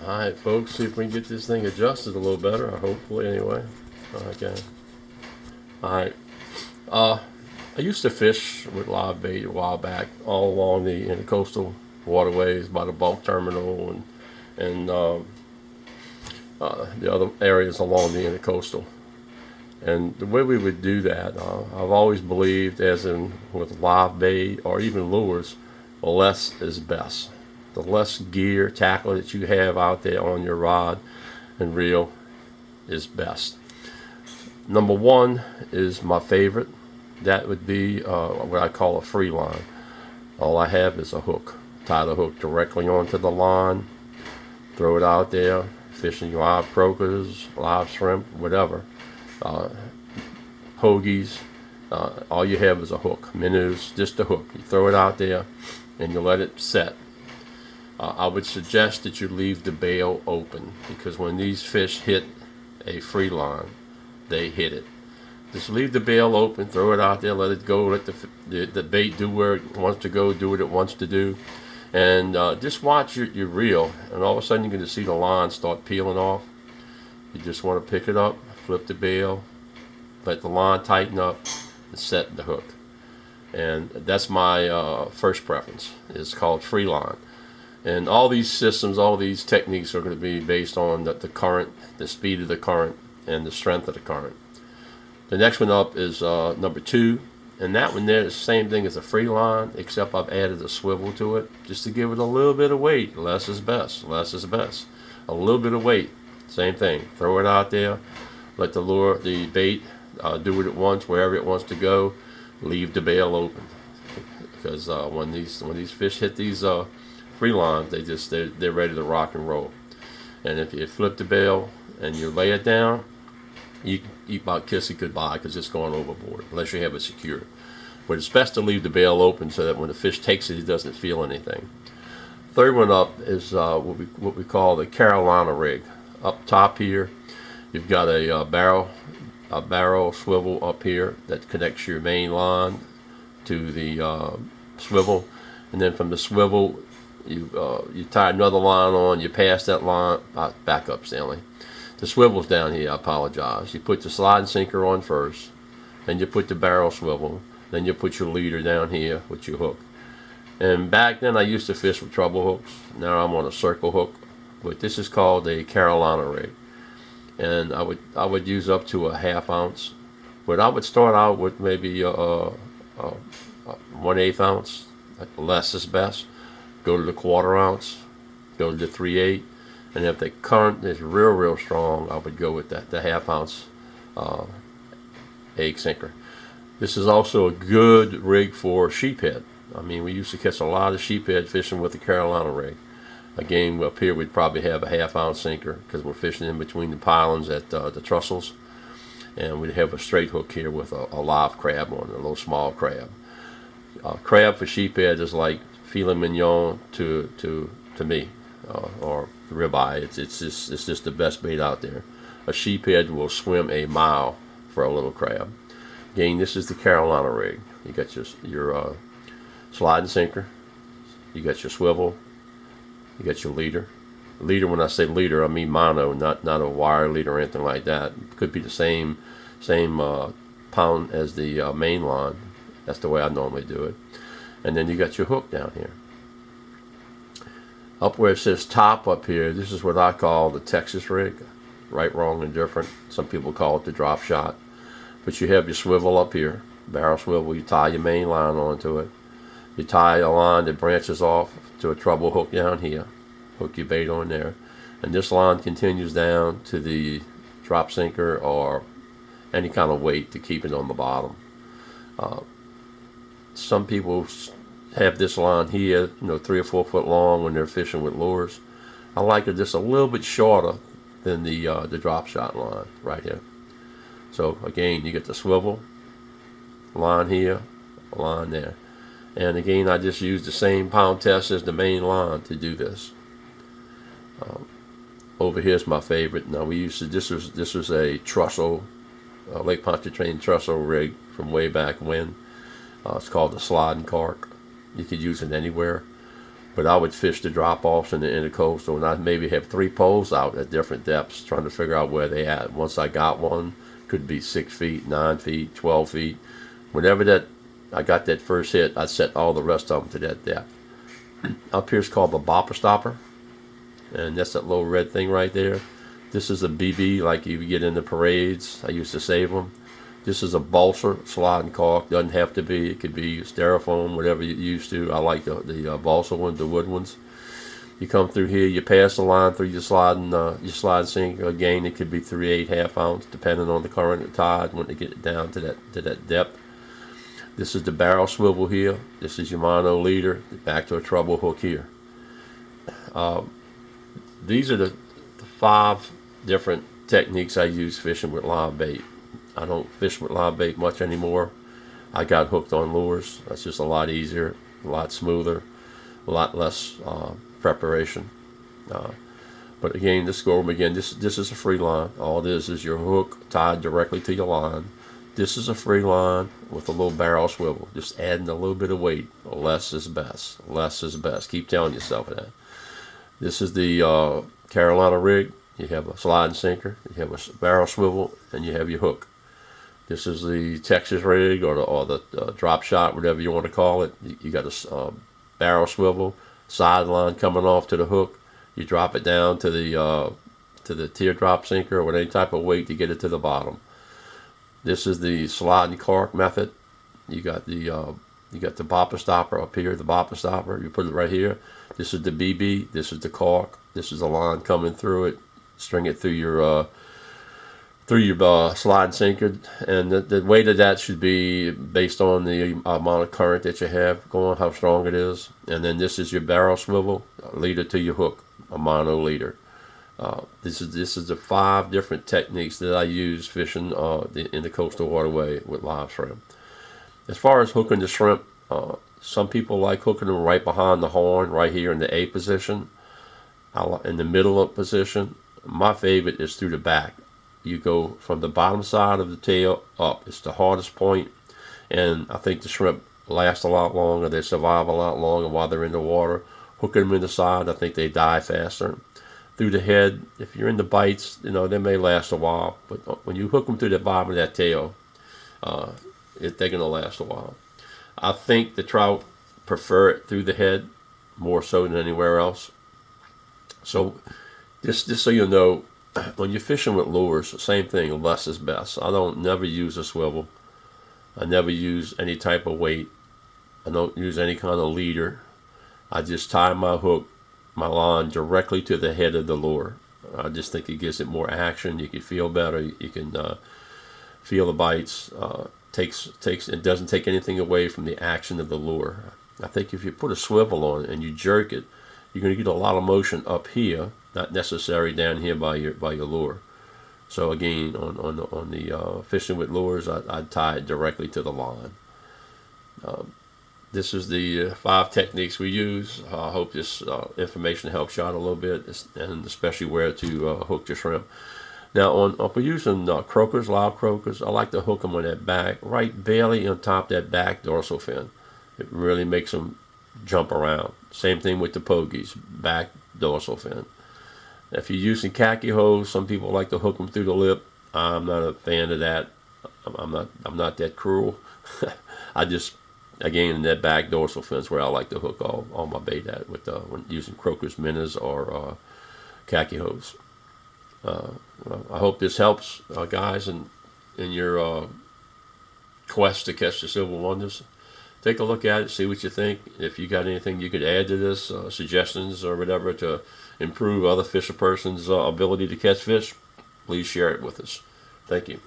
Alright folks, see if we can get this thing adjusted a little better, or hopefully anyway. Okay. Alright. I used to fish with live bait a while back all along the intercoastal waterways by the bulk terminal and the other areas along the intercoastal. And the way we would do that, I've always believed, as in with live bait or even lures, less is best. The less gear, tackle that you have out there on your rod and reel is best. Number one is my favorite. That would be what I call a free line. All I have is a hook. Tie the hook directly onto the line, throw it out there, fishing live croakers, live shrimp, whatever. Hoagies, all you have is a hook. Minnows, just a hook. You throw it out there and you let it set. I would suggest that you leave the bail open, because when these fish hit a free line, they hit it. Just leave the bail open, throw it out there, let it go, let the bait do where it wants to go, do what it wants to do, and just watch your reel, and all of a sudden you're going to see the line start peeling off. You just want to pick it up, flip the bail, let the line tighten up, and set the hook. And that's my first preference. It's called free line. And all these systems, all these techniques are going to be based on the current, the speed of the current, and the strength of the current. The next one up is number 2, and that one there is the same thing as a free line, except I've added a swivel to it just to give it a little bit of weight. Less is best. Less is best. A little bit of weight. Same thing. Throw it out there. Let the bait do what it wants, wherever it wants to go. Leave the bail open, because when these fish hit these free lines, they're ready to rock and roll. And if you flip the bail and you lay it down, you about kiss it goodbye, because it's going overboard unless you have it secured. But it's best to leave the bail open so that when the fish takes it, he doesn't feel anything. Third one up is what we call the Carolina rig. Up top here, you've got a barrel swivel up here that connects your main line to the swivel, and then from the swivel you tie another line on. You pass that line. Back up, Stanley. The swivel's down here. I apologize. You put the slide sinker on first, then you put the barrel swivel, then you put your leader down here with your hook. And back then I used to fish with treble hooks. Now I'm on a circle hook, but this is called a Carolina rig. And I would use up to a 1/2 ounce, but I would start out with maybe 1/8 ounce. Less is best. Go to the 1/4 ounce, go to the 3/8, and if the current is real strong, I would go with the 1/2 ounce egg sinker. This is also a good rig for sheephead. I mean, we used to catch a lot of sheephead fishing with the Carolina rig. Again, up here we'd probably have a 1/2 ounce sinker, because we're fishing in between the pylons at the trussels, and we'd have a straight hook here with a live crab on it, a little small crab. Crab for sheephead is like filet mignon to me, or ribeye. It's just the best bait out there. A sheephead will swim a mile for a little crab. Again, this is the Carolina rig. You got your sliding sinker, you got your swivel, you got your leader. Leader, when I say leader, I mean mono, not a wire leader or anything like that. It could be the same pound as the main line. That's the way I normally do it. And then you got your hook down here. Up where it says top up here, this is what I call the Texas rig. Right, wrong, and different. Some people call it the drop shot. But you have your swivel up here, barrel swivel. You tie your main line onto it. You tie a line that branches off to a treble hook down here. Hook your bait on there. And this line continues down to the drop sinker or any kind of weight to keep it on the bottom. Some people have this line here, 3 or 4 foot long when they're fishing with lures. I like it just a little bit shorter than the drop shot line right here. So again, you get the swivel, line here, line there. And again, I just use the same pound test as the main line to do this. Over here's my favorite. Now this was a trussel, Lake Pontchartrain trussel rig from way back when. It's called the sliding cork. You could use it anywhere. But I would fish the drop-offs in the intercoastal, and I'd maybe have 3 poles out at different depths trying to figure out where they at. Once I got one, could be 6 feet, 9 feet, 12 feet. Whenever that I got that first hit, I'd set all the rest of them to that depth. Up here is called the bopper stopper, and that's that little red thing right there. This is a BB, like you get in the parades. I used to save them. This is a balsa sliding cork. Doesn't have to be. It could be styrofoam, whatever you used to. I like the balsa ones, the wood ones. You come through here, you pass the line through your slide sink. Again, it could be 3/8, half ounce, depending on the current and tide when they get it down to that depth. This is the barrel swivel here. This is your mono leader. Back to a treble hook here. These are the 5 different techniques I use fishing with live bait. I don't fish with live bait much anymore. I got hooked on lures. That's just a lot easier, a lot smoother, a lot less preparation. But again, let's go over again. This is a free line. All this is your hook tied directly to your line. This is a free line with a little barrel swivel. Just adding a little bit of weight. Less is best. Less is best. Keep telling yourself that. This is the Carolina rig. You have a sliding sinker, you have a barrel swivel, and you have your hook. This is the Texas rig or the drop shot, whatever you want to call it. You got a barrel swivel, sideline coming off to the hook. You drop it down to the teardrop sinker with any type of weight to get it to the bottom. This is the sliding cork method. You got the bopper stopper up here, the bopper stopper. You put it right here. This is the BB. This is the cork. This is the line coming through it. String it through your slide sinker, and the weight of that should be based on the amount of current that you have going, how strong it is. And then this is your barrel swivel, leader to your hook, a mono leader. This is the 5 different techniques that I use fishing in the coastal waterway with live shrimp. As far as hooking the shrimp, some people like hooking them right behind the horn, right here in the A position, in the middle of position. My favorite is through the back. You go from the bottom side of the tail up. It's the hardest point, and I think the shrimp last a lot longer. They survive a lot longer while they're in the water. Hooking them in the side, I think they die faster. Through the head, if you're in the bites, they may last a while, but when you hook them through the bottom of that tail, they're going to last a while. I think the trout prefer it through the head more so than anywhere else. So just so you know, when you're fishing with lures, same thing, less is best. I don't never use a swivel. I never use any type of weight. I don't use any kind of leader. I just tie my hook, my line directly to the head of the lure. I just think it gives it more action. You can feel better. You can feel the bites. It doesn't take anything away from the action of the lure. I think if you put a swivel on it and you jerk it, you're going to get a lot of motion up here, not necessary down here by your lure. So again, on the fishing with lures, I'd tie it directly to the line. This is the 5 techniques we use. I hope this information helps you out a little bit, and especially where to hook your shrimp. Now, if we're using croakers, live croakers, I like to hook them on that back, right barely on top of that back dorsal fin. It really makes them jump around. Same thing with the pogies, back dorsal fin. If you're using khaki hose, some people like to hook them through the lip. I'm not a fan of that. I'm not that cruel. I just, again, in that back dorsal fin is where I like to hook all my bait at when using croakers, minnows, or khaki hose. I hope this helps, guys, in your quest to catch the silver wonders. Take a look at it, see what you think. If you got anything you could add to this, suggestions or whatever to improve other fisher person's ability to catch fish, please share it with us. Thank you.